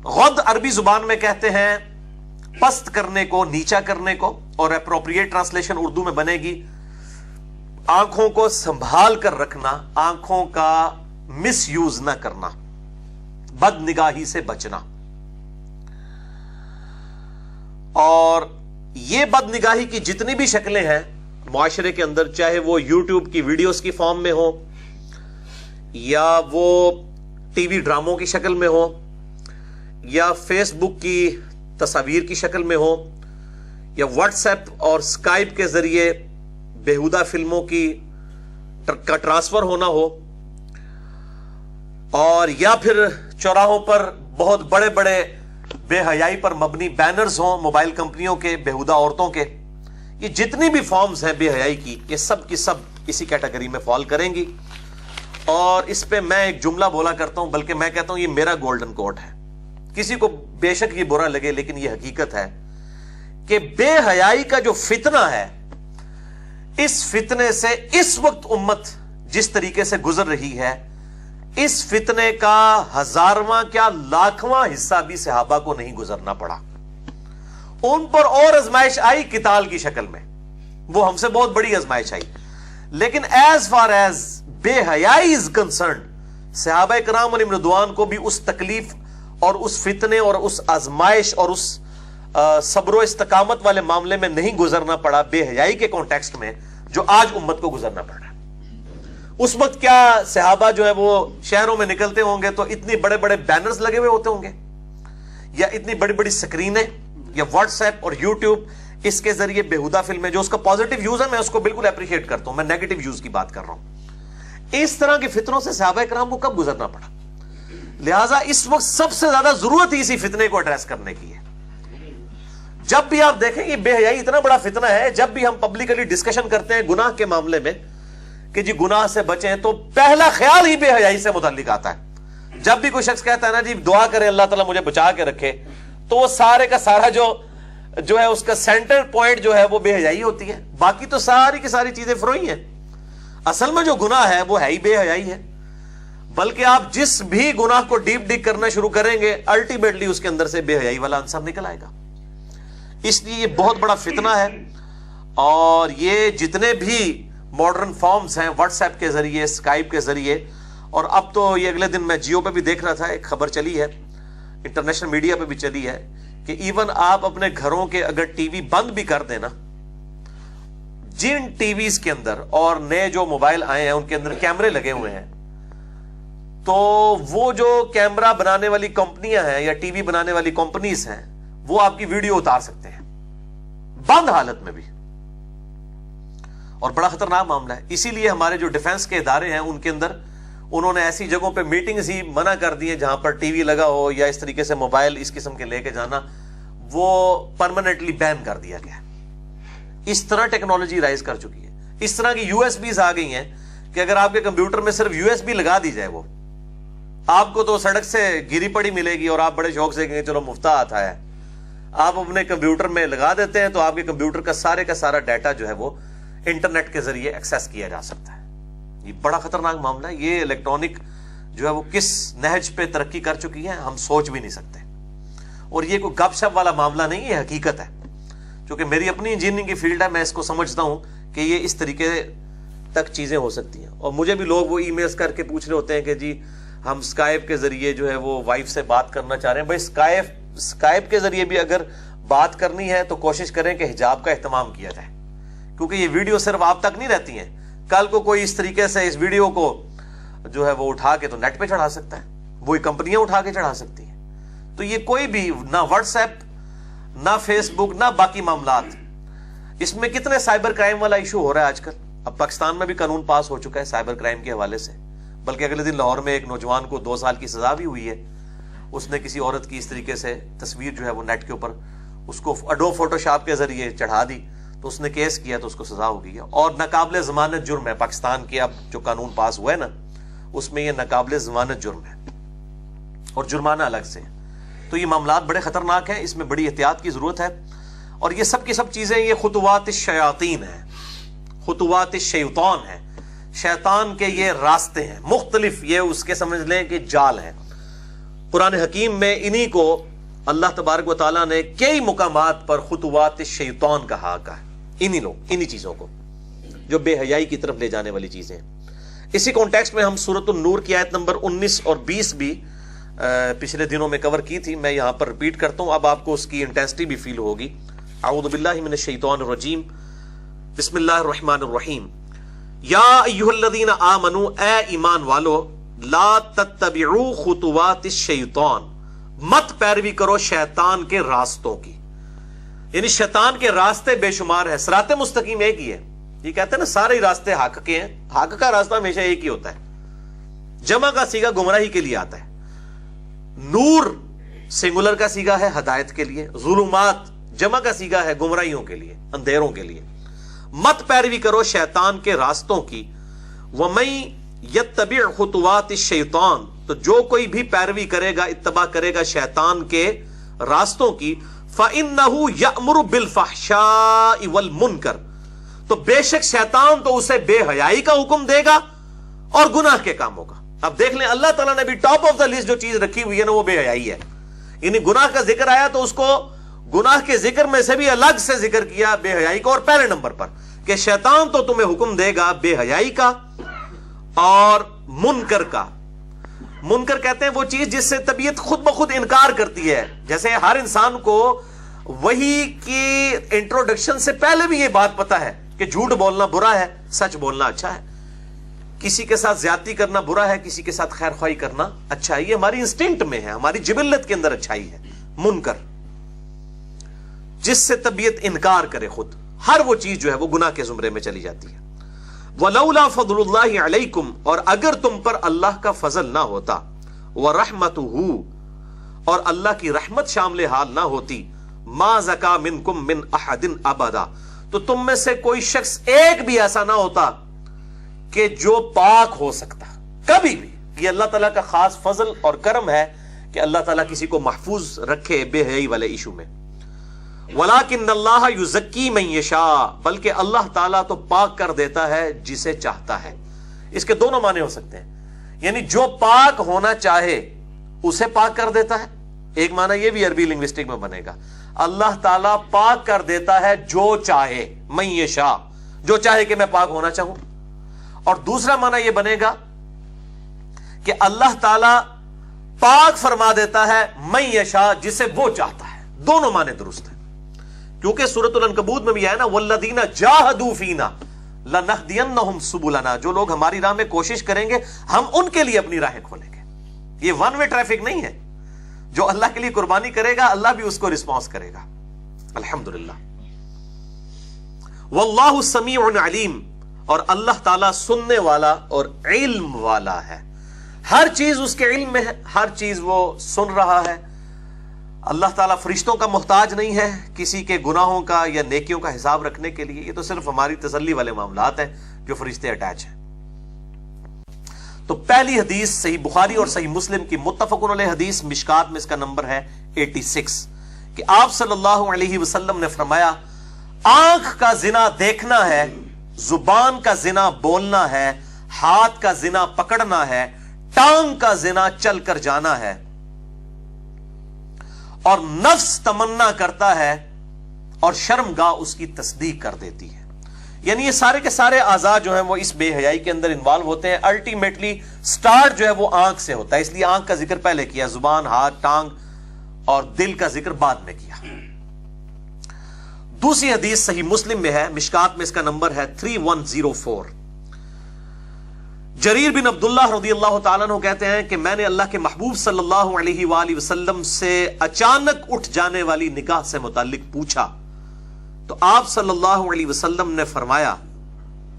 غد عربی زبان میں کہتے ہیں پست کرنے کو، نیچا کرنے کو، اور اپروپریٹ ٹرانسلیشن اردو میں بنے گی آنکھوں کو سنبھال کر رکھنا، آنکھوں کا مس یوز نہ کرنا، بد نگاہی سے بچنا. اور یہ بد نگاہی کی جتنی بھی شکلیں ہیں معاشرے کے اندر، چاہے وہ یوٹیوب کی ویڈیوز کی فارم میں ہو، یا وہ ٹی وی ڈراموں کی شکل میں ہو، یا فیس بک کی تصاویر کی شکل میں ہو، یا واٹس ایپ اور اسکائپ کے ذریعے بیہودہ فلموں کا ٹرانسفر ہونا ہو، اور یا پھر چوراہوں پر بہت بڑے بڑے بے حیائی پر مبنی بینرز ہوں موبائل کمپنیوں کے بیہودہ عورتوں کے. یہ جتنی بھی فارمز ہیں بے حیائی کی، یہ سب کی سب اسی کیٹیگری میں فال کریں گی. اور اس پہ میں ایک جملہ بولا کرتا ہوں، بلکہ میں کہتا ہوں یہ میرا گولڈن کوٹ ہے. کسی کو بے شک یہ برا لگے، لیکن یہ حقیقت ہے کہ بے حیائی کا جو فتنہ ہے، اس فتنے سے اس وقت امت جس طریقے سے گزر رہی ہے، اس فتنے کا ہزارواں کیا لاکھواں حصہ بھی صحابہ کو نہیں گزرنا پڑا. ان پر اور آزمائش آئی قتال کی شکل میں، وہ ہم سے بہت بڑی آزمائش آئی، لیکن ایز فار ایز بے حیائی از کنسرنڈ، صحابہ کرام علیہم رضوان کو بھی اس تکلیف اور اس فتنے اور اس آزمائش اور اس صبر و استقامت والے معاملے میں نہیں گزرنا پڑا بے حیائی کے کانٹیکسٹ میں جو آج امت کو گزرنا پڑ رہا ہے. اس وقت کیا صحابہ جو ہے وہ شہروں میں نکلتے ہوں گے تو اتنی بڑے بڑے بینرز لگے ہوئے ہوتے ہوں گے، یا اتنی بڑی بڑی سکرینیں، یا واٹس ایپ اور یوٹیوب اس کے ذریعے بیہودہ فلمیں، جو اس کا پازیٹیو یوز ہے میں اس کو بالکل اپریشیٹ کرتا ہوں، میں نیگیٹو یوز کی بات کر رہا ہوں. اس طرح کے فتنوں سے صحابہ کرام کو کب گزرنا پڑا؟ لہٰذا اس وقت سب سے زیادہ ضرورت ہی اسی فتنے کو ایڈریس کرنے کی ہے. جب بھی آپ دیکھیں یہ بے حیائی اتنا بڑا فتنہ ہے، جب بھی ہم پبلکلی ڈسکشن کرتے ہیں گناہ کے معاملے میں کہ جی گناہ سے بچیں، تو پہلا خیال ہی بے حیائی سے متعلق آتا ہے. جب بھی کوئی شخص کہتا ہے نا جی دعا کرے اللہ تعالیٰ مجھے بچا کے رکھے، تو وہ سارے کا سارا جو ہے اس کا سینٹر پوائنٹ جو ہے وہ بے حیائی ہوتی ہے. باقی تو ساری کی ساری چیزیں فروئی ہیں. اصل میں جو گناہ ہے وہ ہے ہی بے حیائی ہے. بلکہ آپ جس بھی گناہ کو ڈیپ ڈگ کرنا شروع کریں گے، الٹیمیٹلی اس کے اندر سے بے حیائی والا عنصر نکل آئے گا. اس لیے یہ بہت بڑا فتنہ ہے. اور یہ جتنے بھی ماڈرن فارمز ہیں واٹس ایپ کے ذریعے، اسکائپ کے ذریعے، اور اب تو یہ اگلے دن میں جیو پہ بھی دیکھ رہا تھا، ایک خبر چلی ہے، انٹرنیشنل میڈیا پہ بھی چلی ہے، کہ ایون آپ اپنے گھروں کے اگر ٹی وی بند بھی کر دینا، جن ٹی ویز کے اندر اور نئے جو موبائل آئے ہیں ان کے اندر کیمرے لگے ہوئے ہیں، تو وہ جو کیمرہ بنانے والی کمپنیاں ہیں یا ٹی وی بنانے والی کمپنیز ہیں، وہ آپ کی ویڈیو اتار سکتے ہیں بند حالت میں بھی. اور بڑا خطرناک معاملہ ہے. اسی لیے ہمارے جو ڈیفنس کے ادارے ہیں ان کے اندر انہوں نے ایسی جگہوں پہ میٹنگز ہی منع کر دی ہیں جہاں پر ٹی وی لگا ہو یا اس طریقے سے موبائل اس قسم کے لے کے جانا، وہ پرماننٹلی بین کر دیا گیا. اس طرح ٹیکنالوجی رائز کر چکی ہے. اس طرح کی یو ایس بیز آ گئی ہیں کہ اگر آپ کے کمپیوٹر میں صرف یو ایس بی لگا دی جائے، وہ آپ کو تو سڑک سے گری پڑی ملے گی اور آپ بڑے شوق سے کہیں چلو مفت آتا ہے. آپ اپنے کمپیوٹر میں لگا دیتے ہیں تو آپ کے کمپیوٹر کا سارا ڈیٹا جو ہے وہ انٹرنیٹ کے ذریعے ایکسیس کیا جا سکتا ہے. یہ بڑا خطرناک معاملہ ہے. یہ الیکٹرانک جو ہے وہ کس نہج پہ ترقی کر چکی ہے ہم سوچ بھی نہیں سکتے. اور یہ کوئی گپ شپ والا معاملہ نہیں ہے، حقیقت ہے. چونکہ میری اپنی انجینئرنگ کی فیلڈ ہے، میں اس کو سمجھتا ہوں کہ یہ اس طریقے تک چیزیں ہو سکتی ہیں. اور مجھے بھی لوگ وہ ای میلز کر کے پوچھ رہے ہوتے ہیں کہ جی ہم اسکائپ کے ذریعے جو ہے وہ وائف سے بات کرنا چاہ رہے ہیں. بھائی اسکائپ کے ذریعے بھی اگر بات کرنی ہے تو کوشش کریں کہ حجاب کا اہتمام کیا جائے، کیونکہ یہ ویڈیو صرف آپ تک نہیں رہتی ہیں. کل کو کوئی اس طریقے سے اس ویڈیو کو جو ہے وہ اٹھا کے تو نیٹ پہ چڑھا سکتا ہے، وہی کمپنیاں اٹھا کے چڑھا سکتی ہیں. تو یہ کوئی بھی نہ واٹس ایپ نہ فیس بک نہ باقی معاملات، اس میں کتنے سائبر کرائم والا ایشو ہو رہا ہے آج کل. اب پاکستان میں بھی قانون پاس ہو چکا ہے سائبر کرائم کے حوالے سے. بلکہ اگلے دن لاہور میں ایک نوجوان کو 2 سال کی سزا بھی ہوئی ہے. اس نے کسی عورت کی اس طریقے سے تصویر جو ہے وہ نیٹ کے اوپر اس کو اڈو فوٹو شاپ کے ذریعے چڑھا دی، تو اس نے کیس کیا تو اس کو سزا ہو گئی ہے. اور ناقابل ضمانت جرم ہے. پاکستان کے اب جو قانون پاس ہوا ہے نا، اس میں یہ ناقابل ضمانت جرم ہے اور جرمانہ الگ سے. تو یہ معاملات بڑے خطرناک ہیں، اس میں بڑی احتیاط کی ضرورت ہے. اور یہ سب کی سب چیزیں یہ خطوات الشیاطین ہیں، خطوات الشیطان ہیں، شیطان کے یہ راستے ہیں مختلف، یہ اس کے سمجھ لیں کہ جال ہیں. قرآن حکیم میں انہی کو اللہ تبارک و تعالیٰ نے کئی مقامات پر خطوات شیطان کہا ہے. انہی چیزوں کو جو بے حیائی کی طرف لے جانے والی چیزیں ہیں. اسی کانٹیکسٹ میں ہم سورۃ النور کی آیت نمبر 19 اور 20 بھی پچھلے دنوں میں کور کی تھی. میں یہاں پر ریپیٹ کرتا ہوں, اب آپ کو اس کی انٹینسٹی بھی فیل ہوگی. اعوذ باللہ من الشیطان الرجیم, بسم اللہ الرحمن الرحیم. یا ایھا الذین آمنوا, اے ایمان والو, لا تتبعوا خطوات الشیطان, مت پیروی کرو شیطان کے راستوں کی. یعنی شیطان کے راستے بے شمار ہے, صراط مستقیم ایک ہی ہے. یہ کہتے ہیں نا سارے راستے حق کے ہیں, حق کا راستہ ہمیشہ ایک ہی ہوتا ہے. جمع کا سیگا گمراہی کے لیے آتا ہے, نور سنگولر کا سیگا ہے ہدایت کے لیے, ظلمات جمع کا سیگا ہے گمراہیوں کے لیے, اندھیروں کے لیے. مت پیروی کرو شیطان کے راستوں کی. وَمَن يَتَّبِعْ خُطُوَاتِ الشَّيْطَانِ, تو جو کوئی بھی پیروی کرے گا, اتباع کرے گا شیطان کے راستوں کی, فَإِنَّهُ يَأْمُرُ بِالْفَحْشَاءِ وَالْمُنْكَرِ, تو بے شک شیطان تو اسے بے حیائی کا حکم دے گا اور گناہ کے کاموں کا. اب دیکھ لیں اللہ تعالیٰ نے بھی ٹاپ آف دا لسٹ جو چیز رکھی ہوئی ہے نا وہ بے حیائی ہے. یعنی گناہ کا ذکر آیا تو اس کو گناہ کے ذکر میں سے بھی الگ سے ذکر کیا بے حیائی کا, اور پہلے نمبر پر کہ شیطان تو تمہیں حکم دے گا بے حیائی کا اور منکر کا. منکر کہتے ہیں وہ چیز جس سے طبیعت خود بخود انکار کرتی ہے. جیسے ہر انسان کو وحی کی انٹروڈکشن سے پہلے بھی یہ بات پتا ہے کہ جھوٹ بولنا برا ہے, سچ بولنا اچھا ہے, کسی کے ساتھ زیادتی کرنا برا ہے, کسی کے ساتھ خیر خواہی کرنا اچھا ہے. یہ ہماری انسٹنکٹ میں ہے, ہماری جبلت کے اندر اچھائی ہے. منکر جس سے طبیعت انکار کرے خود, ہر وہ چیز جو ہے وہ گناہ کے زمرے میں چلی جاتی ہے. وَلَوْلَا فَضْلُ اللَّهِ عَلَيْكُمْ, اور اگر تم پر اللہ کا فضل نہ ہوتا, وَرَحْمَتُهُ, اور اللہ کی رحمت شامل حال نہ ہوتی, مَا زَكَا مِنْكُمْ مِنْ أَحَدٍ أَبَدًا, تو تم میں سے کوئی شخص ایک بھی ایسا نہ ہوتا کہ جو پاک ہو سکتا کبھی بھی. یہ اللہ تعالیٰ کا خاص فضل اور کرم ہے کہ اللہ تعالیٰ کسی کو محفوظ رکھے بے حیائی والے ایشو میں. وَلَكِنَّ اللَّهَ يُزَكِّي مَن يَشَاءُ, بلکہ اللہ تعالیٰ تو پاک کر دیتا ہے جسے چاہتا ہے. اس کے دونوں معنی ہو سکتے ہیں, یعنی جو پاک ہونا چاہے اسے پاک کر دیتا ہے. ایک معنی یہ بھی عربی لنگوسٹک میں بنے گا, اللہ تعالیٰ پاک کر دیتا ہے جو چاہے, من یشاء, جو چاہے کہ میں پاک ہونا چاہوں. اور دوسرا معنی یہ بنے گا کہ اللہ تعالیٰ پاک فرما دیتا ہے من یشاء, جسے وہ چاہتا ہے. دونوں معنی درست ہیں, کیونکہ سورۃ العنکبوت میں بھی آیا نا, والذین جاہدوا فینا لنہدینہم سبلنا, جو لوگ ہماری راہ میں کوشش کریں گے ہم ان کے لیے اپنی راہیں کھولیں گے. یہ ون وے ٹریفک نہیں ہے, جو اللہ کے لیے قربانی کرے گا اللہ بھی اس کو رسپانس کرے گا. الحمدللہ. واللہ سمیع علیم, اور اللہ تعالیٰ سننے والا اور علم والا ہے. ہر چیز اس کے علم میں ہے, ہر چیز وہ سن رہا ہے. اللہ تعالیٰ فرشتوں کا محتاج نہیں ہے کسی کے گناہوں کا یا نیکیوں کا حساب رکھنے کے لیے. یہ تو صرف ہماری تسلی والے معاملات ہیں جو فرشتے اٹیچ ہیں. تو پہلی حدیث صحیح بخاری اور صحیح مسلم کی متفق علیہ حدیث, مشکات میں اس کا نمبر ہے 86, کہ آپ صلی اللہ علیہ وسلم نے فرمایا, آنکھ کا زنا دیکھنا ہے, زبان کا زنا بولنا ہے, ہاتھ کا زنا پکڑنا ہے, ٹانگ کا زنا چل کر جانا ہے, اور نفس تمنا کرتا ہے اور شرمگاہ اس کی تصدیق کر دیتی ہے. یعنی یہ سارے کے سارے اعضاء جو ہیں وہ اس بے حیائی کے اندر انوالو ہوتے ہیں. الٹیمیٹلی سٹارٹ جو ہے وہ آنکھ سے ہوتا ہے, اس لیے آنکھ کا ذکر پہلے کیا, زبان, ہاتھ, ٹانگ اور دل کا ذکر بعد میں کیا. دوسری حدیث صحیح مسلم میں ہے, مشکات میں اس کا نمبر ہے 3104. جریر بن عبداللہ رضی اللہ تعالیٰ عنہ کہتے ہیں کہ میں نے اللہ کے محبوب صلی اللہ علیہ وآلہ وسلم سے اچانک اٹھ جانے والی نکاح سے متعلق پوچھا, تو آپ صلی اللہ علیہ وسلم نے فرمایا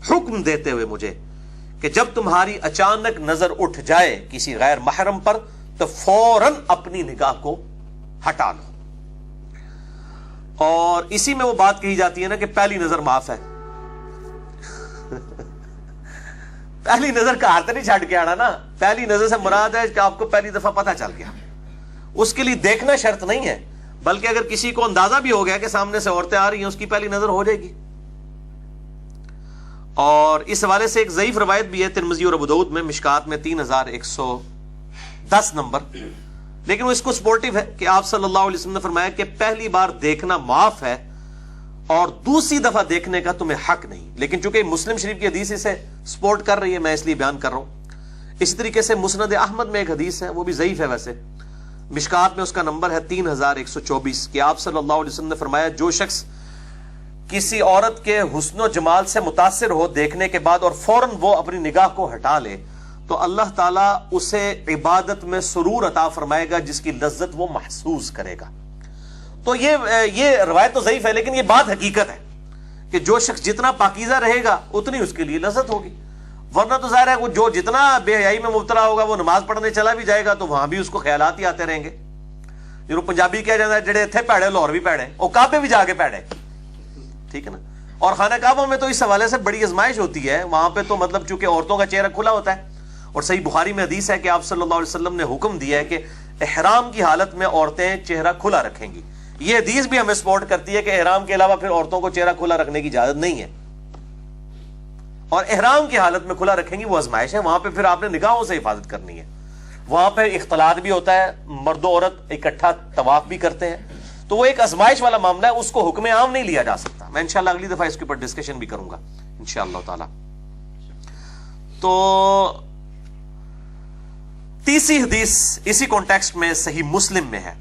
حکم دیتے ہوئے مجھے کہ جب تمہاری اچانک نظر اٹھ جائے کسی غیر محرم پر تو فوراً اپنی نگاہ کو ہٹا لو. اور اسی میں وہ بات کہی جاتی ہے نا کہ پہلی نظر معاف ہے. پہلی نظر کا ہاتھ نہیں چھڑ کے آنا نا, پہلی نظر سے مراد ہے کہ آپ کو پہلی دفعہ پتہ چل گیا, اس کے لیے دیکھنا شرط نہیں ہے, بلکہ اگر کسی کو اندازہ بھی ہو گیا کہ سامنے سے عورتیں آ رہی ہیں اس کی پہلی نظر ہو جائے گی. اور اس حوالے سے ایک ضعیف روایت بھی ہے ترمذی اور ابو داؤد میں, مشکات میں 3110 نمبر, لیکن وہ اس کو سپورٹیو ہے کہ آپ صلی اللہ علیہ وسلم نے فرمایا کہ پہلی بار دیکھنا معاف ہے اور دوسری دفعہ دیکھنے کا تمہیں حق نہیں. لیکن چونکہ مسلم شریف کی حدیث اسے سپورٹ کر رہی ہے، میں اس لیے بیان کر رہا ہوں. اسی طریقے سے مسند احمد میں ایک حدیث ہے، وہ بھی ضعیف ہے ویسے، مشکات میں اس کا نمبر ہے 3124، کہ آپ صلی اللہ علیہ وسلم نے فرمایا جو شخص کسی عورت کے حسن و جمال سے متاثر ہو دیکھنے کے بعد اور فوراً وہ اپنی نگاہ کو ہٹا لے تو اللہ تعالیٰ اسے عبادت میں سرور عطا فرمائے گا جس کی لذت وہ محسوس کرے گا. تو یہ روایت تو ضعیف ہے لیکن یہ بات حقیقت ہے کہ جو شخص جتنا پاکیزہ رہے گا اتنی اس کے لیے لذت ہوگی. ورنہ تو ظاہر ہے وہ جو جتنا بے حیائی میں مبتلا ہوگا وہ نماز پڑھنے چلا بھی جائے گا تو وہاں بھی اس کو خیالات ہی آتے رہیں گے. جو پنجابی کہا جاتا ہے جڑے تھے پیڑے لاہور بھی پیڑے اور کعبے بھی جا کے پیڑے، ٹھیک ہے نا. اور خانہ کعبہ میں تو اس حوالے سے بڑی آزمائش ہوتی ہے، وہاں پہ تو مطلب چونکہ عورتوں کا چہرہ کھلا ہوتا ہے. اور صحیح بخاری میں حدیث ہے کہ آپ صلی اللہ علیہ وسلم نے حکم دیا ہے کہ احرام کی حالت میں عورتیں چہرہ کھلا رکھیں گی. یہ حدیث بھی ہمیں سپورٹ کرتی ہے کہ احرام کے علاوہ پھر عورتوں کو چہرہ کھلا رکھنے کی اجازت نہیں ہے، اور احرام کی حالت میں کھلا رکھیں گی وہ آزمائش ہے. وہاں پہ پھر آپ نے نگاہوں سے حفاظت کرنی ہے. وہاں پہ اختلاط بھی ہوتا ہے، مرد و عورت اکٹھا طواف بھی کرتے ہیں، تو وہ ایک آزمائش والا معاملہ ہے، اس کو حکم عام نہیں لیا جا سکتا. میں انشاءاللہ اگلی دفعہ اس کے اوپر ڈسکشن بھی کروں گا انشاءاللہ تعالی. تو تیسری حدیث اسی کانٹیکسٹ میں صحیح مسلم میں ہے،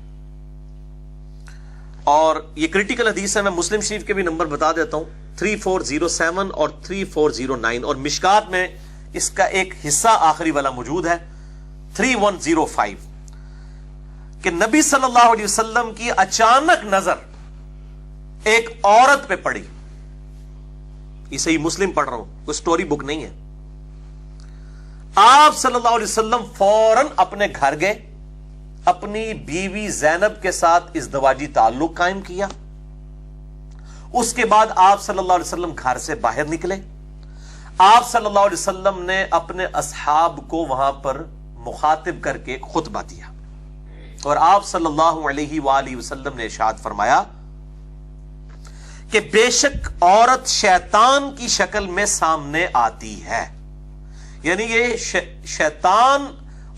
اور یہ کریٹیکل حدیث ہے. میں مسلم شریف کے بھی نمبر بتا دیتا ہوں، 3407 اور 3409، اور مشکات میں اس کا ایک حصہ آخری والا موجود ہے 3105، کہ نبی صلی اللہ علیہ وسلم کی اچانک نظر ایک عورت پہ پڑی. یہ صحیح مسلم پڑھ رہا ہوں، کوئی سٹوری بک نہیں ہے. آپ صلی اللہ علیہ وسلم فوراً اپنے گھر گئے، اپنی بیوی زینب کے ساتھ ازدواجی تعلق قائم کیا. اس کے بعد آپ صلی اللہ علیہ وسلم گھر سے باہر نکلے. آپ صلی اللہ علیہ وسلم نے اپنے اصحاب کو وہاں پر مخاطب کر کے خطبہ دیا، اور آپ صلی اللہ علیہ وآلہ وسلم نے ارشاد فرمایا کہ بے شک عورت شیطان کی شکل میں سامنے آتی ہے. یعنی یہ شیطان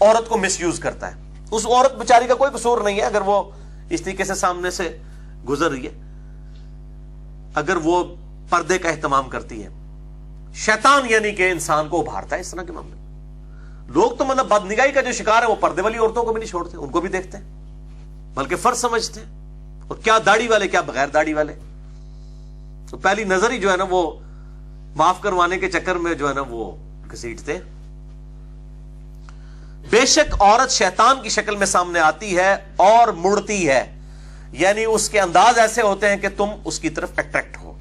عورت کو مس یوز کرتا ہے. اس عورت بیچاری کا کوئی قصور نہیں ہے اگر وہ اس طریقے سے سامنے سے گزر رہی ہے، اگر وہ پردے کا اہتمام کرتی ہے. شیطان یعنی کہ انسان کو ابھارتا ہے اس طرح کے معاملے. لوگ تو مطلب بدنگاہی کا جو شکار ہے وہ پردے والی عورتوں کو بھی نہیں چھوڑتے، ان کو بھی دیکھتے ہیں، بلکہ فرض سمجھتے ہیں. اور کیا داڑھی والے کیا بغیر داڑھی والے. تو پہلی نظر ہی جو ہے نا وہ معاف کروانے کے چکر میں جو ہے نا وہ گھسیٹتے. بے شک عورت شیطان کی شکل میں سامنے آتی ہے اور مڑتی ہے، یعنی اس کے انداز ایسے ہوتے ہیں کہ تم اس کی طرف اٹریکٹ ہو.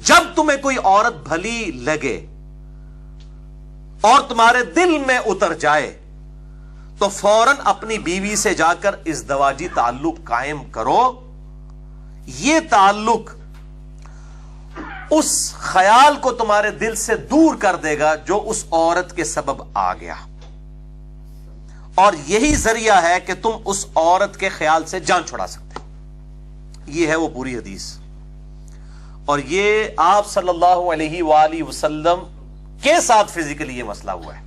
جب تمہیں کوئی عورت بھلی لگے اور تمہارے دل میں اتر جائے تو فوراً اپنی بیوی سے جا کر ازدواجی تعلق قائم کرو. یہ تعلق اس خیال کو تمہارے دل سے دور کر دے گا جو اس عورت کے سبب آ گیا، اور یہی ذریعہ ہے کہ تم اس عورت کے خیال سے جان چھڑا سکتے. یہ ہے وہ پوری حدیث، اور یہ آپ صلی اللہ علیہ وآلہ وسلم کے ساتھ فزیکلی یہ مسئلہ ہوا ہے.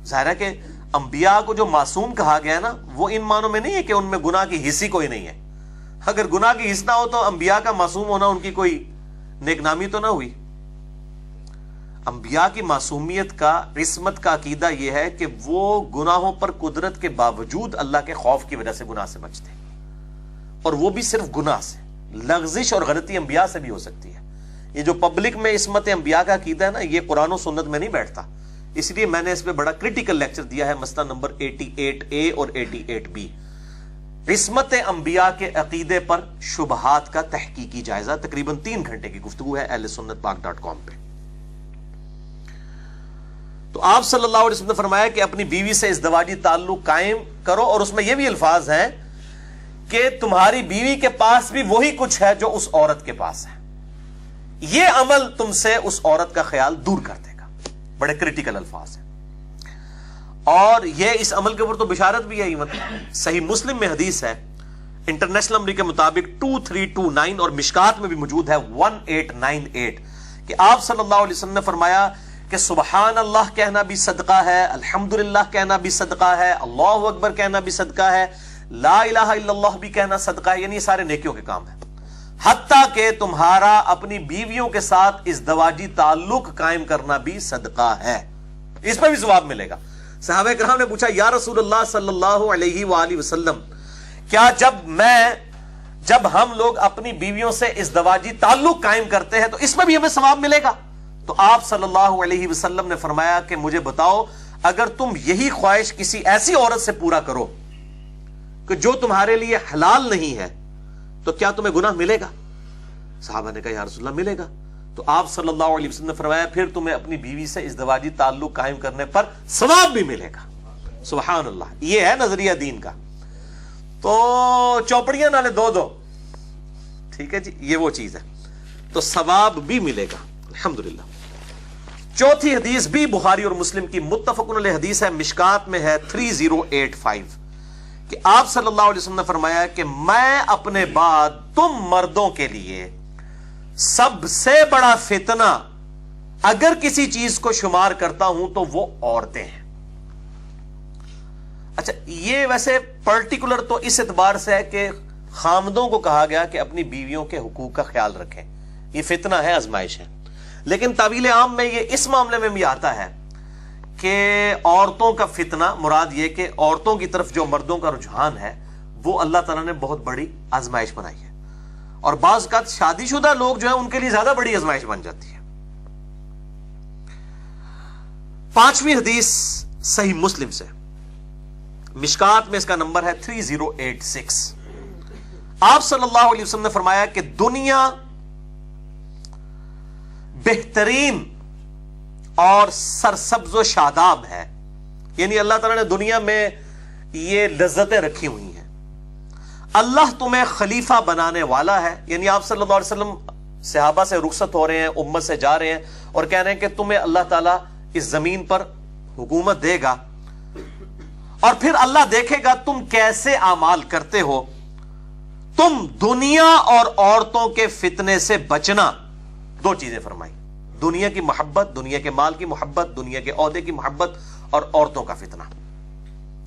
ظاہر ہے کہ انبیاء کو جو معصوم کہا گیا ہے نا وہ ان معنوں میں نہیں ہے کہ ان میں گناہ کی حصی کوئی نہیں ہے. اگر گناہ کی حص نہ ہو تو انبیاء کا معصوم ہونا ان کی کوئی نیک نامی تو نہ ہوئی. انبیاء کی معصومیت کا، عصمت کا عقیدہ یہ ہے کہ وہ گناہوں پر قدرت کے باوجود اللہ کے خوف کی وجہ سے گناہ سے بچتے ہیں، اور وہ بھی صرف گناہ سے. لغزش اور غلطی انبیاء سے بھی ہو سکتی ہے. یہ جو پبلک میں عصمت انبیاء کا عقیدہ ہے نا یہ قرآن و سنت میں نہیں بیٹھتا. اس لیے میں نے اس پہ بڑا کرٹیکل لیکچر دیا ہے، مسئلہ نمبر 88A اور 88B، عصمت انبیاء کے عقیدے پر شبہات کا تحقیقی جائزہ. تقریباً 3 گھنٹے کی گفتگو ہے اہلسنتپاک.com پہ. تو آپ صلی اللہ علیہ وسلم نے فرمایا کہ اپنی بیوی سے ازدواجی تعلق قائم کرو، اور اس میں یہ بھی الفاظ ہیں کہ تمہاری بیوی کے پاس بھی وہی کچھ ہے جو اس عورت کے پاس ہے. یہ عمل تم سے اس عورت کا خیال دور کر دے گا. بڑے کرٹیکل الفاظ ہیں، اور یہ اس عمل کے اوپر تو بشارت بھی ہے. صحیح مسلم میں حدیث ہے انٹرنیشنل نمبر کے مطابق 2329، اور مشکات میں بھی موجود ہے 1898، کہ آپ صلی اللہ علیہ وسلم نے فرمایا کہ سبحان اللہ کہنا بھی صدقہ ہے، الحمدللہ کہنا بھی صدقہ ہے، اللہ اکبر کہنا بھی صدقہ ہے، لا الہ الا اللہ بھی کہنا صدقہ ہے، یعنی یہ سارے نیکیوں کے کام ہیں۔ حتیٰ کہ تمہارا اپنی بیویوں کے ساتھ ازدواجی تعلق قائم کرنا بھی صدقہ ہے، اس پہ بھی ثواب ملے گا۔ صحابہ کرام نے پوچھا یا رسول اللہ صلی اللہ علیہ وآلہ وسلم، کیا جب ہم لوگ اپنی بیویوں سے ازدواجی تعلق قائم کرتے ہیں تو اس میں بھی ہمیں ثواب ملے گا؟ تو آپ صلی اللہ علیہ وسلم نے فرمایا کہ مجھے بتاؤ، اگر تم یہی خواہش کسی ایسی عورت سے پورا کرو کہ جو تمہارے لیے حلال نہیں ہے تو کیا تمہیں گناہ ملے گا؟ صحابہ نے کہا یا رسول اللہ ملے گا۔ تو آپ صلی اللہ علیہ وسلم نے فرمایا پھر تمہیں اپنی بیوی سے ازدواجی تعلق قائم کرنے پر ثواب بھی ملے گا۔ سبحان اللہ، یہ ہے نظریہ دین کا۔ تو چوپڑیاں نالے دو ٹھیک ہے جی، یہ وہ چیز ہے، تو ثواب بھی ملے گا الحمدللہ۔ چوتھی حدیث بھی بخاری اور مسلم کی متفق علیہ حدیث ہے، مشکات میں ہے 3085، کہ آپ صلی اللہ علیہ وسلم نے فرمایا کہ میں اپنے بعد تم مردوں کے لیے سب سے بڑا فتنہ اگر کسی چیز کو شمار کرتا ہوں تو وہ عورتیں ہیں۔ اچھا، یہ ویسے پرٹیکولر تو اس اعتبار سے ہے کہ خامدوں کو کہا گیا کہ اپنی بیویوں کے حقوق کا خیال رکھیں، یہ فتنہ ہے، آزمائش ہے، لیکن تعویل عام میں یہ اس معاملے میں بھی آتا ہے کہ عورتوں کا فتنہ مراد یہ کہ عورتوں کی طرف جو مردوں کا رجحان ہے وہ اللہ تعالیٰ نے بہت بڑی آزمائش بنائی ہے، اور بعض اوقات شادی شدہ لوگ جو ہیں ان کے لیے زیادہ بڑی آزمائش بن جاتی ہے۔ پانچویں حدیث صحیح مسلم سے، مشکات میں اس کا نمبر ہے 3086، آپ صلی اللہ علیہ وسلم نے فرمایا کہ دنیا بہترین اور سرسبز و شاداب ہے، یعنی اللہ تعالیٰ نے دنیا میں یہ لذتیں رکھی ہوئی ہیں، اللہ تمہیں خلیفہ بنانے والا ہے، یعنی آپ صلی اللہ علیہ وسلم صحابہ سے رخصت ہو رہے ہیں، امت سے جا رہے ہیں اور کہہ رہے ہیں کہ تمہیں اللہ تعالیٰ اس زمین پر حکومت دے گا، اور پھر اللہ دیکھے گا تم کیسے اعمال کرتے ہو، تم دنیا اور عورتوں کے فتنے سے بچنا۔ دو چیزیں فرمائی، دنیا کی محبت، دنیا کے مال کی محبت، دنیا کے عہدے کی محبت، اور عورتوں کا فتنہ،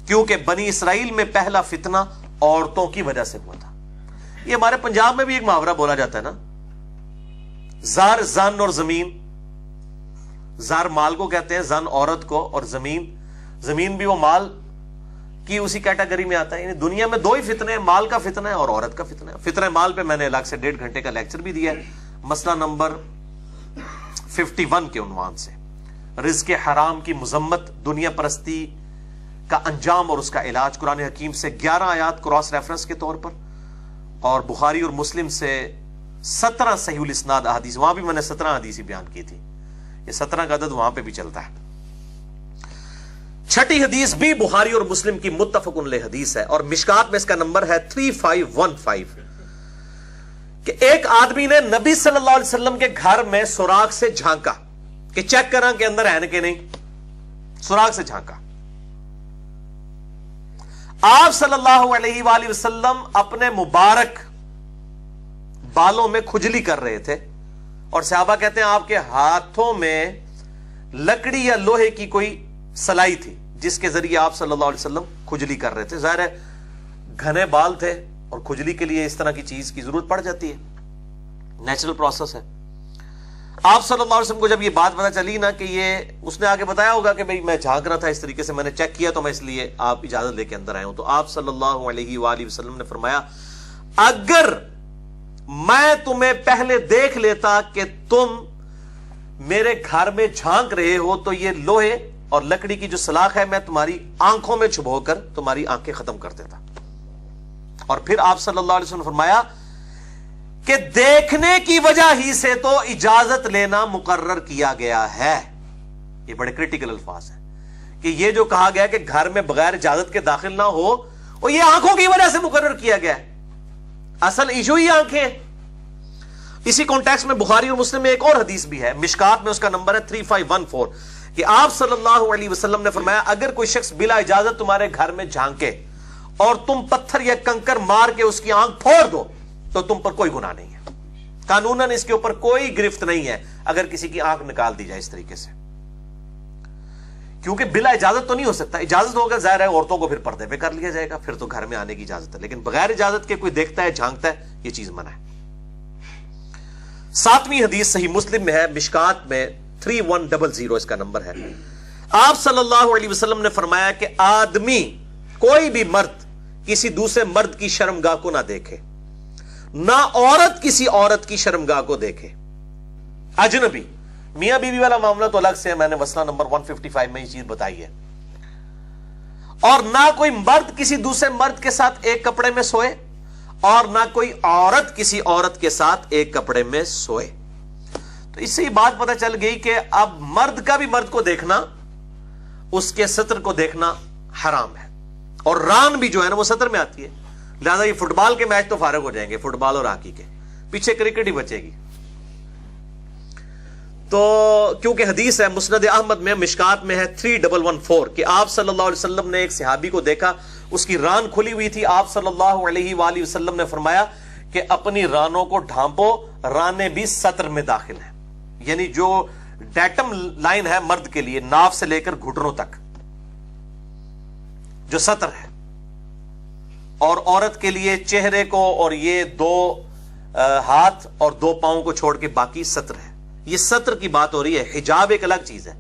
کیونکہ بنی اسرائیل میں پہلا فتنہ عورتوں کی وجہ سے ہوا تھا۔ یہ ہمارے پنجاب میں بھی ایک محاورہ بولا جاتا ہے نا، زار زن اور زمین، زار مال کو کہتے ہیں، زن عورت کو، اور زمین بھی وہ مال کی اسی کیٹیگری میں آتا ہے۔ یعنی دنیا میں دو ہی فتنے ہیں، مال کا فتنہ ہے اور عورت کا فتنہ ہے۔ فتنہ مال پہ میں نے الگ سے 1.5 گھنٹے کا لیکچر بھی دیا ہے، مسئلہ نمبر 51 کے عنوان سے، رزق حرام کی مذمت، دنیا پرستی کا انجام اور اس کا علاج، قرآن حکیم سے 11 آیات کراس ریفرنس کے طور پر، اور بخاری اور مسلم سے 17 صحیح الاسناد احادیث، وہاں بھی میں نے 17 حدیث بیان کی تھی، یہ 17 کا عدد وہاں پہ بھی چلتا ہے۔ چھٹی حدیث بھی بخاری اور مسلم کی متفق علیہ حدیث ہے، اور مشکات میں اس کا نمبر ہے 3515، کہ ایک آدمی نے نبی صلی اللہ علیہ وسلم کے گھر میں سوراخ سے جھانکا کہ چیک کرا کہ اندر ہے کہ نہیں، سوراخ سے جھانکا۔ آپ صلی اللہ علیہ وآلہ وسلم اپنے مبارک بالوں میں کھجلی کر رہے تھے، اور صحابہ کہتے ہیں آپ کے ہاتھوں میں لکڑی یا لوہے کی کوئی سلائی تھی جس کے ذریعے آپ صلی اللہ علیہ وسلم کھجلی کر رہے تھے۔ ظاہر ہے گھنے بال تھے اور کھجلی کے لیے اس طرح کی چیز کی ضرورت پڑ جاتی ہے، نیچرل پروسیس ہے۔ آپ صلی اللہ علیہ وسلم کو جب یہ بات پتہ چلی نا کہ یہ، اس نے آگے بتایا ہوگا کہ بھئی میں جھانک رہا تھا اس طریقے سے، میں نے چیک کیا تو میں اس لیے آپ اجازت لے کے اندر آئے ہوں، تو آپ صلی اللہ علیہ وآلہ وسلم نے فرمایا اگر میں تمہیں پہلے دیکھ لیتا کہ تم میرے گھر میں جھانک رہے ہو تو یہ لوہے اور لکڑی کی جو سلاخ ہے میں تمہاری آنکھوں میں چھپو کر تمہاری آنکھیں ختم کر دیتا۔ اور پھر آپ صلی اللہ علیہ وسلم نے فرمایا کہ دیکھنے کی وجہ ہی سے تو اجازت لینا مقرر کیا گیا ہے۔ یہ بڑے کریٹیکل الفاظ ہیں کہ یہ جو کہا گیا کہ گھر میں بغیر اجازت کے داخل نہ ہو، اور یہ آنکھوں کی وجہ سے مقرر کیا گیا ہے، اصل ایشو ہی آنکھیں۔ اسی کانٹیکسٹ میں بخاری اور مسلم میں ایک اور حدیث بھی ہے، مشکات میں اس کا نمبر ہے 3514، کہ آپ صلی اللہ علیہ وسلم نے فرمایا اگر کوئی شخص بلا اجازت تمہارے گھر میں جھانکے اور تم پتھر یا کنکر مار کے اس کی آنکھ پھوڑ دو تو تم پر کوئی گناہ نہیں ہے، قانوناً اس کے اوپر کوئی گرفت نہیں ہے اگر کسی کی آنکھ نکال دی جائے اس طریقے سے۔ کیونکہ بلا اجازت تو نہیں ہو سکتا. اجازت ہوگا ظاہر ہے عورتوں کو پھر پردے پہ کر لیا جائے گا, پھر تو گھر میں آنے کی اجازت ہے, لیکن بغیر اجازت کے کوئی دیکھتا ہے جھانکتا ہے یہ چیز منع ہے. 7ویں حدیث صحیح مسلم میں ہے, مشکات میں 3100 اس کا نمبر ہے. آپ صلی اللہ علیہ وسلم نے فرمایا کہ آدمی کوئی بھی مرد کسی دوسرے مرد کی شرمگاہ کو نہ دیکھے, نہ عورت کسی عورت کی شرمگاہ کو دیکھے. اجنبی میاں بیوی والا معاملہ تو الگ سے ہے, میں نے مسئلہ نمبر 155 میں یہ چیز بتائی ہے. اور نہ کوئی مرد کسی دوسرے مرد کے ساتھ ایک کپڑے میں سوئے, اور نہ کوئی عورت کسی عورت کے ساتھ ایک کپڑے میں سوئے. تو اس سے یہ بات پتہ چل گئی کہ اب مرد کا بھی مرد کو دیکھنا, اس کے سطر کو دیکھنا حرام ہے. اور ران بھی جو ہے نا وہ سطر میں آتی ہے, لہذا یہ فٹ بال کے میچ تو فارغ ہو جائیں گے, فٹ بال اور ہاکی کے, پیچھے کرکٹ ہی بچے گی. تو کیونکہ حدیث ہے مسند احمد میں, مشکات میں ہے 3114 کہ آپ صلی اللہ علیہ وسلم نے ایک صحابی کو دیکھا, اس کی ران کھلی ہوئی تھی. آپ صلی اللہ علیہ وآلہ وسلم نے فرمایا کہ اپنی رانوں کو ڈھانپو, رانے بھی سطر میں داخل ہیں. یعنی جو ڈیٹم لائن ہے مرد کے لیے ناف سے لے کر گھٹنوں تک جو سطر ہے, اور عورت کے لیے چہرے کو اور یہ 2 ہاتھ اور 2 پاؤں کو چھوڑ کے باقی سطر ہے. یہ سطر کی بات ہو رہی ہے. حجاب ایک الگ چیز ہے.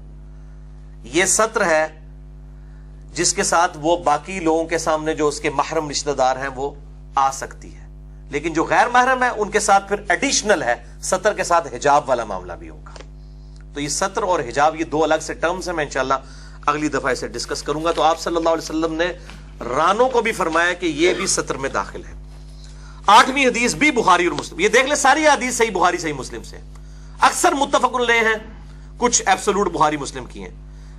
یہ سطر ہے جس کے ساتھ وہ باقی لوگوں کے سامنے جو اس کے محرم رشتہ دار ہیں وہ آ سکتی ہے, لیکن جو غیر محرم ہے ان کے ساتھ پھر ایڈیشنل ہے, سطر کے ساتھ حجاب والا معاملہ بھی ہوگا. تو یہ سطر اور حجاب یہ 2 الگ سے ٹرمز ہیں, میں انشاءاللہ اگلی دفعہ اسے ڈسکس کروں گا. تو آپ صلی اللہ علیہ وسلم نے رانوں کو بھی فرمایا کہ یہ بھی سطر میں داخل ہے. 8ویں حدیث بھی بخاری اور مسلم, یہ دیکھ لیں ساری حدیث صحیح بخاری صحیح مسلم سے, اکثر متفق علیہ ہیں, کچھ ایبسولوٹ بخاری مسلم کی ہیں.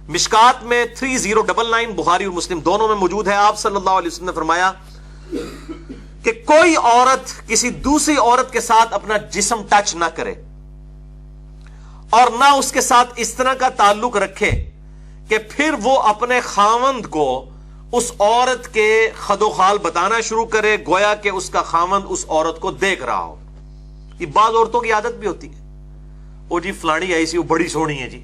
مشکات میں 3099 بخاری اور مسلم دونوں میں موجود ہے. آپ صلی اللہ علیہ وسلم نے فرمایا کہ کوئی عورت کسی دوسری عورت کے ساتھ اپنا جسم ٹچ نہ کرے, اور نہ اس کے ساتھ اس طرح کا تعلق رکھے کہ پھر وہ اپنے خاوند کو اس عورت کے خد و خال بتانا شروع کرے, گویا کہ اس کا خاوند اس عورت کو دیکھ رہا ہو. یہ بعض عورتوں کی عادت بھی ہوتی ہے, وہ جی فلانی آئی سی وہ بڑی سونی ہے جی.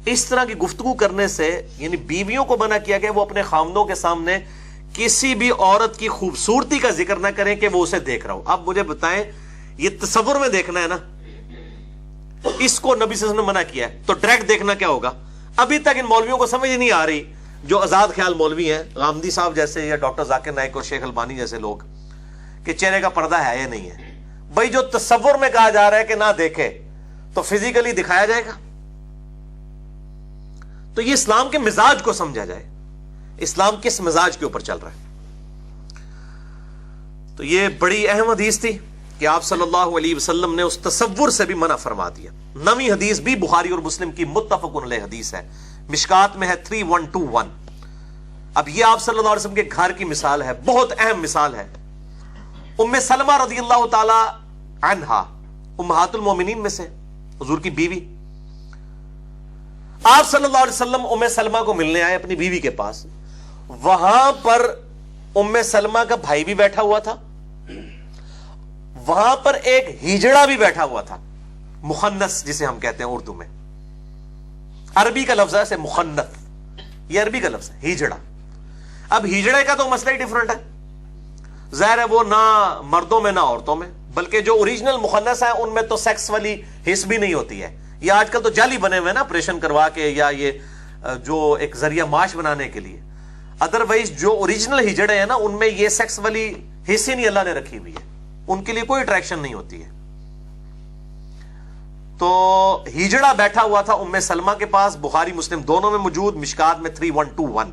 اس طرح کی گفتگو کرنے سے یعنی بیویوں کو منع کیا گیا وہ اپنے خاوندوں کے سامنے کسی بھی عورت کی خوبصورتی کا ذکر نہ کریں کہ وہ اسے دیکھ رہا ہو. اب مجھے بتائیں, یہ تصور میں دیکھنا ہے نا, اس کو نبی صلی اللہ علیہ وسلم نے منع کیا ہے, تو ڈائریکٹ دیکھنا کیا ہوگا؟ ابھی تک ان مولویوں کو سمجھ نہیں آ رہی, جو آزاد خیال مولوی ہیں, غامدی صاحب جیسے یا ڈاکٹر ذاکر نائک اور شیخ البانی جیسے لوگ, کہ چہرے کا پردہ ہے یا نہیں ہے. بھائی جو تصور میں کہا جا رہا ہے کہ نہ دیکھے, تو فزیکلی دکھایا جائے گا. تو یہ اسلام کے مزاج کو سمجھا جائے, اسلام کس مزاج کے اوپر چل رہا ہے. تو یہ بڑی اہم حدیث تھی کہ آپ صلی اللہ علیہ وسلم نے اس تصور سے بھی منع فرما دیا. 9ویں حدیث بھی بخاری اور مسلم کی متفق علیہ حدیث ہے, مشکات میں ہے 3121. اب یہ آپ صلی اللہ علیہ وسلم کے گھر کی مثال ہے, بہت اہم مثال ہے. ام سلمہ رضی اللہ تعالی عنہا امہات المومنین میں سے, حضور کی بیوی. آپ صلی اللہ علیہ وسلم ام سلمہ کو ملنے آئے اپنی بیوی کے پاس. وہاں پر ام سلمہ کا بھائی بھی بیٹھا ہوا تھا, وہاں پر ایک ہیجڑا بھی بیٹھا ہوا تھا, مخنث جسے ہم کہتے ہیں اردو میں. عربی کا لفظ ہے مخنث, یہ عربی کا لفظ ہے ہیجڑا. اب ہیجڑے کا تو مسئلہ ہی ڈیفرنٹ ہے, ظاہر ہے وہ نہ مردوں میں نہ عورتوں میں, بلکہ جو اوریجنل مخنث ہیں ان میں تو سیکس والی حص بھی نہیں ہوتی ہے. یہ آج کل تو جعلی بنے ہوئے نا, آپریشن کروا کے, یا یہ جو ایک ذریعہ معاش بنانے کے لیے. ادروائز جو اوریجنل ہجڑے ہیں نا ان میں یہ سیکس والی حص ہی نہیں اللہ نے رکھی ہوئی ہے, ان کے لیے کوئی اٹریکشن نہیں ہوتی ہے. تو ہجڑا بیٹھا ہوا تھا ام سلمہ کے پاس, بخاری مسلم دونوں میں موجود, مشکات میں 3121.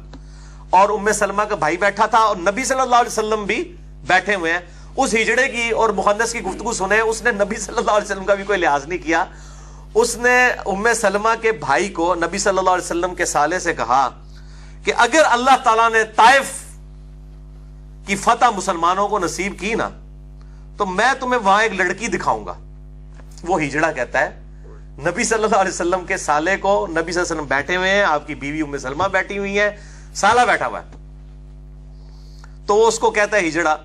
اور ام سلمہ کا بھائی بیٹھا تھا, اور نبی صلی اللہ علیہ وسلم بھی بیٹھے ہوئے ہیں. اس ہجڑے کی اور مخنث کی گفتگو سنے, اس نے نبی صلی اللہ علیہ وسلم کا بھی کوئی لحاظ نہیں کیا. اس نے ام سلمہ کے بھائی کو نبی صلی اللہ علیہ وسلم کے سالے سے کہا کہ اگر اللہ تعالیٰ نے طائف کی فتح مسلمانوں کو نصیب کی نا, تو میں تمہیں وہاں ایک لڑکی دکھاؤں گا. وہ ہجڑا کہتا ہے نبی صلی اللہ علیہ وسلم کے سالے کو, نبی صلی اللہ علیہ وسلم بیٹھے ہوئے ہیں, آپ کی بیوی ام سلمہ بیٹھی ہوئی ہے, سالہ بیٹھا ہوا ہے. تو وہ اس کو کہتا ہے ہجڑا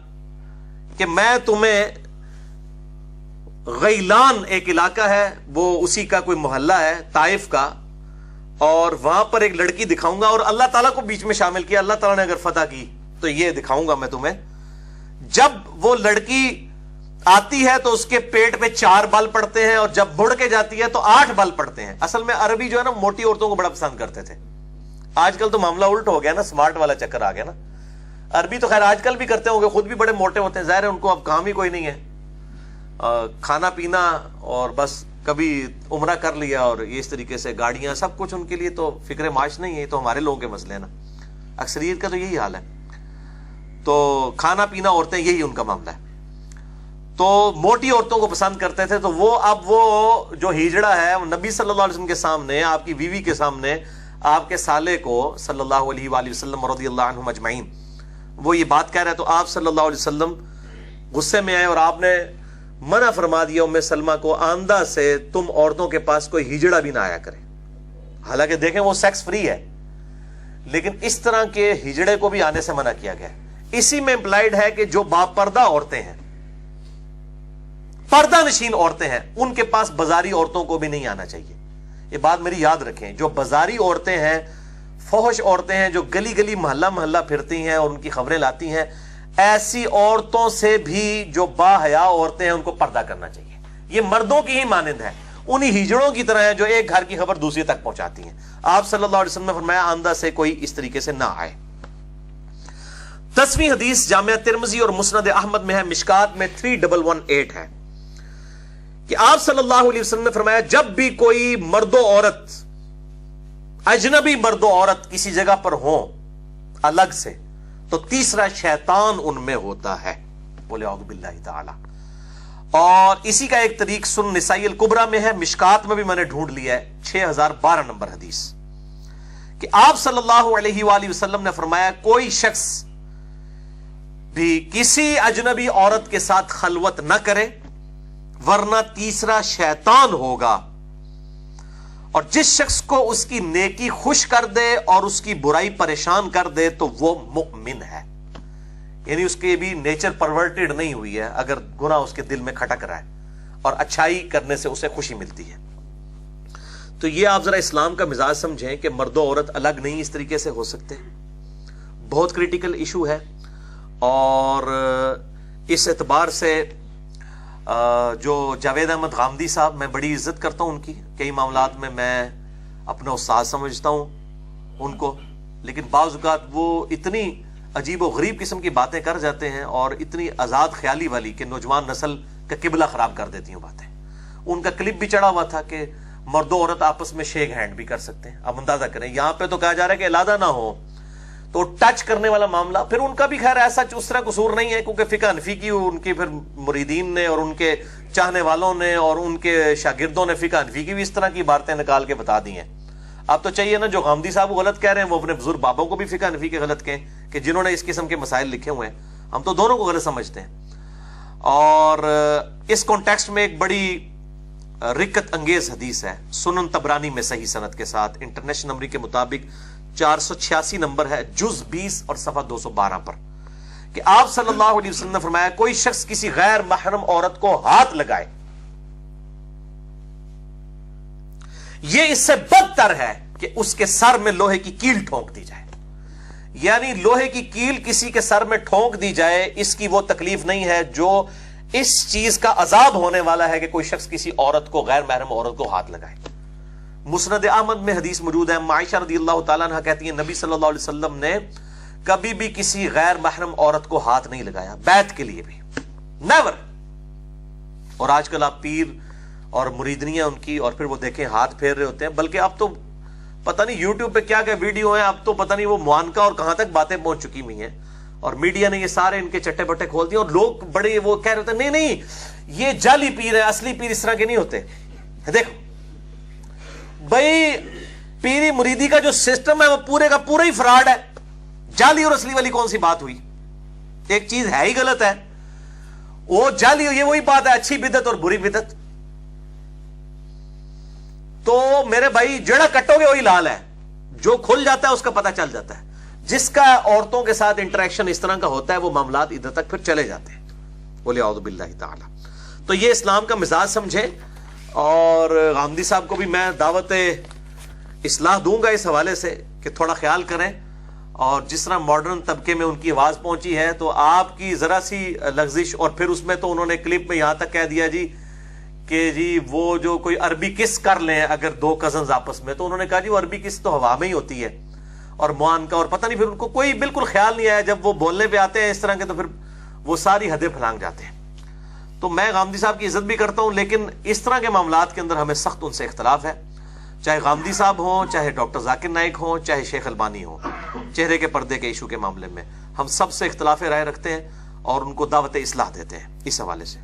کہ میں تمہیں غیلان ایک علاقہ ہے, وہ اسی کا کوئی محلہ ہے طائف کا, اور وہاں پر ایک لڑکی دکھاؤں گا اور اللہ تعالیٰ کو بیچ میں شامل کیا. اللہ تعالیٰ نے اگر فتح کی تو یہ دکھاؤں گا میں تمہیں. جب وہ لڑکی آتی ہے تو اس کے پیٹ پہ 4 بال پڑتے ہیں اور جب مڑ کے جاتی ہے تو 8 بال پڑتے ہیں. اصل میں عربی جو ہے نا موٹی عورتوں کو بڑا پسند کرتے تھے. آج کل تو معاملہ الٹ ہو گیا نا, سمارٹ والا چکر آ گیا نا. عربی تو خیر آج کل بھی کرتے ہوں گے, خود بھی بڑے موٹے ہوتے ہیں, ظاہر ہے ان کو اب کام ہی کوئی نہیں ہے, کھانا پینا اور بس کبھی عمرہ کر لیا اور یہ اس طریقے سے گاڑیاں سب کچھ ان کے لیے تو فکر معاش نہیں ہے. یہ تو ہمارے لوگوں کے مسئلے ہیں نا, اکثریت کا تو یہی حال ہے. تو کھانا پینا عورتیں یہی ان کا معاملہ ہے. تو موٹی عورتوں کو پسند کرتے تھے. تو وہ اب وہ جو ہجڑا ہے وہ نبی صلی اللہ علیہ وسلم کے سامنے, آپ کی بیوی کے سامنے, آپ کے سالے کو صلی اللہ علیہ وآلہ وسلم رضی اللہ عنہم اجمعین, وہ یہ بات کہہ رہے ہیں. تو آپ صلی اللہ علیہ وسلم غصے میں آئے اور آپ نے منع فرما دیا ام سلمہ کو, آندہ سے تم عورتوں کے پاس کوئی ہجڑا بھی نہ آیا کرے. حالانکہ دیکھیں وہ سیکس فری ہے, لیکن اس طرح کے ہجڑے کو بھی آنے سے منع کیا گیا. اسی میں امپلائڈ ہے کہ جو باپردہ عورتیں ہیں, پردہ نشین عورتیں ہیں, ان کے پاس بازاری عورتوں کو بھی نہیں آنا چاہیے. یہ بات میری یاد رکھیں. جو بازاری عورتیں ہیں, فحش عورتیں ہیں, جو گلی گلی محلہ محلہ پھرتی ہیں اور ان کی خبریں لاتی ہیں, ایسی عورتوں سے بھی جو با حیا عورتیں ہیں ان کو پردہ کرنا چاہیے. یہ مردوں کی ہی مانند ہے, انہی ہجڑوں کی طرح ہے جو ایک گھر کی خبر دوسری تک پہنچاتی ہیں. آپ صلی اللہ علیہ وسلم نے فرمایا آندہ سے کوئی اس طریقے سے نہ آئے. 10ویں حدیث جامعہ ترمذی اور مسند احمد میں ہے, مشکات میں 3118 ہے کہ آپ صلی اللہ علیہ وسلم نے فرمایا جب بھی کوئی مرد و عورت, اجنبی مرد و عورت کسی جگہ پر ہوں الگ سے, تو تیسرا شیطان ان میں ہوتا ہے. بولے اعوذ باللہ تعالی. اور اسی کا ایک طریق سنن نسائی الکبریٰ میں ہے, مشکات میں بھی میں نے ڈھونڈ لیا ہے, 6012 نمبر حدیث, کہ آپ صلی اللہ علیہ وآلہ وسلم نے فرمایا کوئی شخص بھی کسی اجنبی عورت کے ساتھ خلوت نہ کرے ورنہ تیسرا شیطان ہوگا, اور جس شخص کو اس کی نیکی خوش کر دے اور اس کی برائی پریشان کر دے تو وہ مؤمن ہے. یعنی اس کی بھی نیچر پرورٹڈ نہیں ہوئی ہے, اگر گناہ اس کے دل میں کھٹک رہا ہے اور اچھائی کرنے سے اسے خوشی ملتی ہے. تو یہ آپ ذرا اسلام کا مزاج سمجھیں کہ مرد و عورت الگ نہیں اس طریقے سے ہو سکتے. بہت کریٹیکل ایشو ہے. اور اس اعتبار سے جو جاوید احمد غامدی صاحب, میں بڑی عزت کرتا ہوں ان کی, کئی معاملات میں اپنا استاد سمجھتا ہوں ان کو, لیکن بعض اوقات وہ اتنی عجیب و غریب قسم کی باتیں کر جاتے ہیں اور اتنی آزاد خیالی والی کہ نوجوان نسل کا قبلہ خراب کر دیتی ہوں باتیں. ان کا کلپ بھی چڑھا ہوا تھا کہ مرد و عورت آپس میں شیک ہینڈ بھی کر سکتے ہیں. اب اندازہ کریں, یہاں پہ تو کہا جا رہا ہے کہ علادہ نہ ہو, تو ٹچ کرنے والا معاملہ, پھر ان کا بھی خیر ایسا اس طرح قصور نہیں ہے کیونکہ فقہ حنفی کی ان کی پھر مریدین نے اور ان کے چاہنے والوں نے اور ان کے شاگردوں نے فقہ حنفی کی بھی اس طرح کی باتیں نکال کے بتا دی ہیں. اب تو چاہیے نا جو غامدی صاحب غلط کہہ رہے ہیں وہ اپنے بزرگ بابوں کو بھی فقہ حنفی کے غلط کہیں کہ جنہوں نے اس قسم کے مسائل لکھے ہوئے ہیں. ہم تو دونوں کو غلط سمجھتے ہیں. اور اس کانٹیکسٹ میں ایک بڑی رکت انگیز حدیث ہے, سنن طبرانی میں صحیح سند کے ساتھ, انٹرنیشنل نمبر کے مطابق 486 نمبر ہے, جز 20 اور صفحہ 212 پر, کہ آپ صلی اللہ علیہ وسلم نے فرمایا کوئی شخص کسی غیر محرم عورت کو ہاتھ لگائے, یہ اس سے بدتر ہے کہ اس کے سر میں لوہے کی کیل ٹھونک دی جائے. یعنی لوہے کی کیل کسی کے سر میں ٹھونک دی جائے, اس کی وہ تکلیف نہیں ہے جو اس چیز کا عذاب ہونے والا ہے کہ کوئی شخص کسی عورت کو, غیر محرم عورت کو ہاتھ لگائے. مسند احمد میں حدیث موجود ہے, عائشہ رضی اللہ تعالیٰ عنہ کہتی ہیں نبی صلی اللہ علیہ وسلم نے کبھی بھی کسی غیر محرم عورت کو ہاتھ نہیں لگایا, بیعت کے لیے بھی, نیور. اور آج کل آپ پیر اور مریدنیاں ان کی, اور پھر وہ دیکھیں ہاتھ پھیر رہے ہوتے ہیں, بلکہ اب تو پتہ نہیں یوٹیوب پہ کیا کیا ویڈیو ہیں, اب تو پتہ نہیں وہ معانکہ اور کہاں تک باتیں پہنچ چکی ہوئی ہیں, اور میڈیا نے یہ سارے ان کے چٹے بٹے کھول دیے, اور لوگ بڑے وہ کہہ رہے تھے نہیں یہ جعلی پیر ہے, اصلی پیر اس طرح کے نہیں ہوتے. دیکھو بھائی, پیری مریدی کا جو سسٹم ہے وہ پورے کا پورا ہی فراڈ ہے. جعلی اور اصلی والی کون سی بات ہوئی؟ ایک چیز ہے ہی غلط ہے, وہ جعلی, یہ وہی بات ہے اچھی بدعت اور بری بدعت. تو میرے بھائی جڑا کٹو گے وہی لال ہے, جو کھل جاتا ہے اس کا پتہ چل جاتا ہے. جس کا عورتوں کے ساتھ انٹریکشن اس طرح کا ہوتا ہے وہ معاملات ادھر تک پھر چلے جاتے ہیں. بولے اعوذ باللہ تعالی. تو یہ اسلام کا مزاج سمجھے. اور غامدی صاحب کو بھی میں دعوت اصلاح دوں گا اس حوالے سے کہ تھوڑا خیال کریں، اور جس طرح ماڈرن طبقے میں ان کی آواز پہنچی ہے تو آپ کی ذرا سی لغزش، اور پھر اس میں تو انہوں نے کلپ میں یہاں تک کہہ دیا جی کہ جی وہ جو کوئی عربی کس کر لیں اگر دو کزنز آپس میں، تو انہوں نے کہا جی وہ عربی کس تو ہوا میں ہی ہوتی ہے اور معان کا، اور پتہ نہیں پھر ان کو کوئی بالکل خیال نہیں آیا جب وہ بولنے پہ آتے ہیں اس طرح کے تو پھر وہ ساری حدیں پھلانگ جاتے ہیں۔ تو میں غامدی صاحب کی عزت بھی کرتا ہوں، لیکن اس طرح کے معاملات کے اندر ہمیں سخت ان سے اختلاف ہے، چاہے غامدی صاحب ہوں، چاہے ڈاکٹر ذاکر نائک ہوں، چاہے شیخ البانی ہوں، چہرے کے پردے کے ایشو کے معاملے میں ہم سب سے اختلاف رائے رکھتے ہیں اور ان کو دعوت اصلاح دیتے ہیں اس حوالے سے۔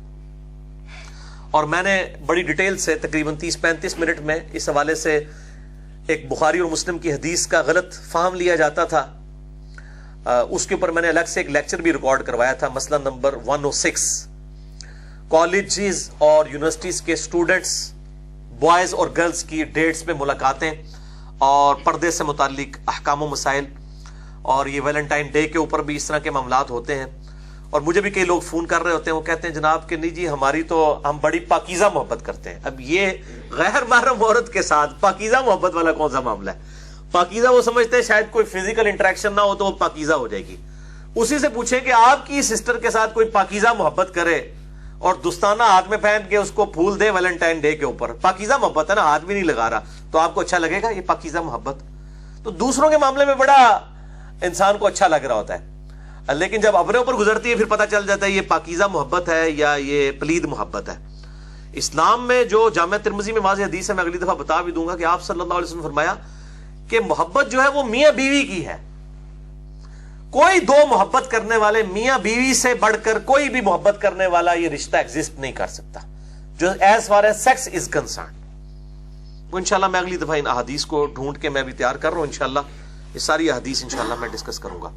اور میں نے بڑی ڈیٹیل سے تقریباً 30-35 منٹ میں اس حوالے سے ایک بخاری اور مسلم کی حدیث کا غلط فہم لیا جاتا تھا، اس کے اوپر میں نے الگ سے ایک لیکچر بھی ریکارڈ کروایا تھا، مسئلہ نمبر 106، کالجز اور یونیورسٹیز کے اسٹوڈنٹس بوائز اور گرلز کی ڈیٹس پہ ملاقاتیں اور پردے سے متعلق احکام و مسائل، اور یہ ویلنٹائن ڈے کے اوپر بھی اس طرح کے معاملات ہوتے ہیں۔ اور مجھے بھی کئی لوگ فون کر رہے ہوتے ہیں، وہ کہتے ہیں جناب کہ نہیں جی ہماری تو ہم بڑی پاکیزہ محبت کرتے ہیں۔ اب یہ غیر محرم عورت کے ساتھ پاکیزہ محبت والا کون سا معاملہ ہے؟ پاکیزہ وہ سمجھتے ہیں شاید کوئی فزیکل انٹریکشن نہ ہو تو وہ پاکیزہ ہو جائے گی۔ اسی سے پوچھیں کہ آپ کی سسٹر کے ساتھ کوئی پاکیزہ محبت کرے اور دوستانہ ہاتھ میں پہن کے اس کو پھول دے ویلنٹائن ڈے کے اوپر، پاکیزہ محبت ہے نا، ہاتھ بھی نہیں لگا رہا، تو آپ کو اچھا لگے گا یہ پاکیزہ محبت؟ تو دوسروں کے معاملے میں بڑا انسان کو اچھا لگ رہا ہوتا ہے، لیکن جب اپنے اوپر گزرتی ہے پھر پتہ چل جاتا ہے یہ پاکیزہ محبت ہے یا یہ پلید محبت ہے۔ اسلام میں جو جامعہ ترمذی میں واضح حدیث ہے، میں اگلی دفعہ بتا بھی دوں گا کہ آپ صلی اللہ علیہ وسلم نے فرمایا کہ محبت جو ہے وہ میاں بیوی کی ہے، کوئی دو محبت کرنے والے میاں بیوی سے بڑھ کر کوئی بھی محبت کرنے والا یہ رشتہ ایگزسٹ نہیں کر سکتا جو as far as sex is concern. وہ انشاءاللہ میں اگلی دفعہ ان احادیث کو ڈھونڈ کے میں بھی تیار کر رہا ہوں، انشاءاللہ یہ ساری احادیث انشاءاللہ میں ڈسکس کروں گا۔